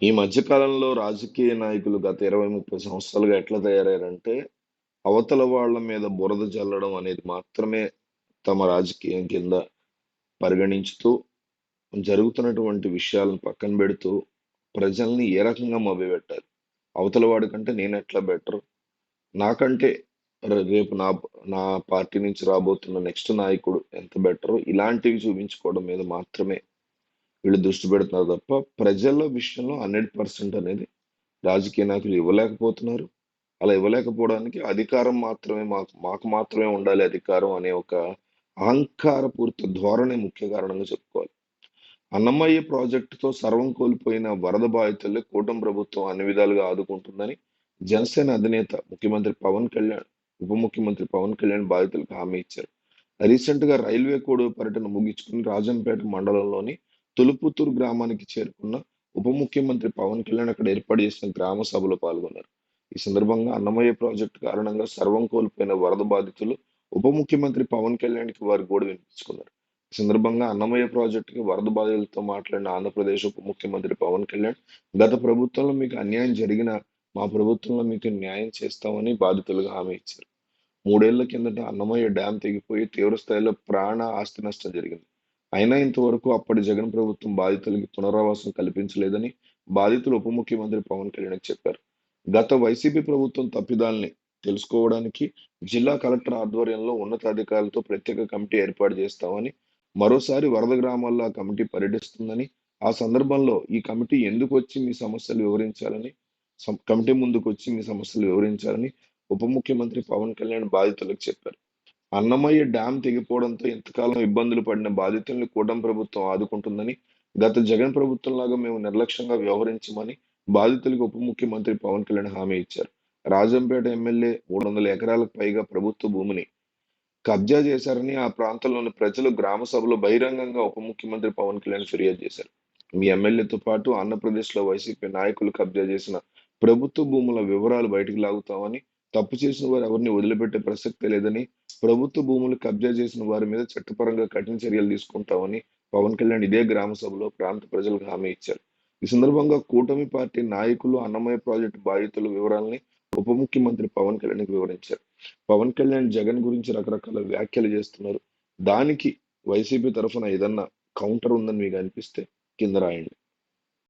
ఈ మధ్య కాలంలో రాజకీయ నాయకులు గత 20, 30 సంవత్సరాలుగా ఎట్లా తయారయ్యారంటే, అవతల వాళ్ళ మీద బురద జల్లడం అనేది మాత్రమే తమ రాజకీయం కింద పరిగణించుతూ, జరుగుతున్నటువంటి విషయాలను పక్కన బెడుతూ, ప్రజల్ని ఏ రకంగా మభ్యపెట్టాలి? అవతల వాడికంటే నేనెట్లా బెటరు? నాకంటే రేపు నా పార్టీ నుంచి రాబోతున్న నెక్స్ట్ నాయకుడు ఎంత బెటరు? ఇలాంటివి చూపించుకోవడం మీద మాత్రమే వీళ్ళు దృష్టి పెడుతున్నారు తప్ప, ప్రజల విషయంలో 100% అనేది రాజకీయ నాయకులు ఇవ్వలేకపోతున్నారు. అలా ఇవ్వలేకపోవడానికి అధికారం మాత్రమే మాకు మాత్రమే ఉండాలి అధికారం అనే ఒక అహంకారపూరిత ధోరణి ముఖ్య కారణంగా చెప్పుకోవాలి. అన్నమయ్య ప్రాజెక్టుతో సర్వం కోల్పోయిన వరద బాధితుల్ని కూటమి ప్రభుత్వం అన్ని విధాలుగా ఆదుకుంటుందని జనసేన అధినేత ముఖ్యమంత్రి పవన్ కళ్యాణ్, ఉప ముఖ్యమంత్రి పవన్ కళ్యాణ్ బాధితులకు హామీ ఇచ్చారు. రీసెంట్ గా రైల్వే కోడ్ పర్యటన ముగించుకుని రాజంపేట మండలంలోని తొలుపుతూరు గ్రామానికి చేరుకున్న ఉప ముఖ్యమంత్రి పవన్ కళ్యాణ్ అక్కడ ఏర్పాటు చేసిన గ్రామ సభలో పాల్గొన్నారు. ఈ సందర్భంగా అన్నమయ్య ప్రాజెక్టు కారణంగా సర్వం కోల్పోయిన వరద బాధితులు ఉప ముఖ్యమంత్రి పవన్ కళ్యాణ్కి వారి గోడు వినిపించుకున్నారు. ఈ సందర్భంగా అన్నమయ్య ప్రాజెక్టుకి వరద బాధితులతో మాట్లాడిన ఆంధ్రప్రదేశ్ ఉప ముఖ్యమంత్రి పవన్ కళ్యాణ్, గత ప్రభుత్వంలో మీకు అన్యాయం జరిగిన మా ప్రభుత్వంలో మీకు న్యాయం చేస్తామని బాధితులుగా హామీ ఇచ్చారు. 3 ఏళ్ల కిందట అన్నమయ్య డ్యాం తెగిపోయి తీవ్ర స్థాయిలో ప్రాణ, ఆస్తి నష్టం జరిగింది. అయినా ఇంతవరకు అప్పటి జగన్ ప్రభుత్వం బాధితులకి పునరావాసం కల్పించలేదని బాధితులు ఉప ముఖ్యమంత్రి పవన్ కళ్యాణ్ చెప్పారు. గత వైసీపీ ప్రభుత్వం తప్పిదాల్ని తెలుసుకోవడానికి జిల్లా కలెక్టర్ ఆధ్వర్యంలో ఉన్నతాధికారులతో ప్రత్యేక కమిటీ ఏర్పాటు చేస్తామని, మరోసారి వరద గ్రామాల్లో ఆ కమిటీ పర్యటిస్తుందని, ఆ సందర్భంలో ఈ కమిటీ ఎందుకు వచ్చి మీ సమస్యలు వివరించాలని కమిటీ ముందుకు వచ్చి మీ సమస్యలు వివరించాలని ఉప ముఖ్యమంత్రి పవన్ కళ్యాణ్ బాధితులకు చెప్పారు. అన్నమయ్య డ్యాం తెగిపోవడంతో ఇంతకాలం ఇబ్బందులు పడిన బాధితుల్ని కూటమి ప్రభుత్వం ఆదుకుంటుందని, గత జగన్ ప్రభుత్వంలాగా మేము నిర్లక్ష్యంగా వ్యవహరించమని బాధితులకు ఉప ముఖ్యమంత్రి పవన్ కళ్యాణ్ హామీ ఇచ్చారు. రాజంపేట ఎమ్మెల్యే 300 ఎకరాలకు పైగా ప్రభుత్వ భూమిని కబ్జా చేశారని ఆ ప్రాంతంలోని ప్రజలు గ్రామ సభలో బహిరంగంగా ఉప ముఖ్యమంత్రి పవన్ కళ్యాణ్ ఫిర్యాదు చేశారు. మీ ఎమ్మెల్యేతో పాటు ఆంధ్రప్రదేశ్లో వైసీపీ నాయకులు కబ్జా చేసిన ప్రభుత్వ భూముల వివరాలు బయటకు లాగుతామని, తప్పు చేసిన వారు ఎవరిని వదిలిపెట్టే ప్రసక్తే లేదని, ప్రభుత్వ భూములు కబ్జా చేసిన వారి మీద చట్టపరంగా కఠిన చర్యలు తీసుకుంటామని పవన్ కళ్యాణ్ ఇదే గ్రామ సభలో ప్రాంత ప్రజలకు హామీ ఇచ్చారు. ఈ సందర్భంగా కూటమి పార్టీ నాయకులు అన్నమయ్య ప్రాజెక్టు బాధితుల వివరాలని ఉప ముఖ్యమంత్రి పవన్ కళ్యాణ్కి వివరించారు. పవన్ కళ్యాణ్ జగన్ గురించి రకరకాల వ్యాఖ్యలు చేస్తున్నారు. దానికి వైసీపీ తరఫున ఏదన్నా కౌంటర్ ఉందని మీకు అనిపిస్తే కింద రాయండి.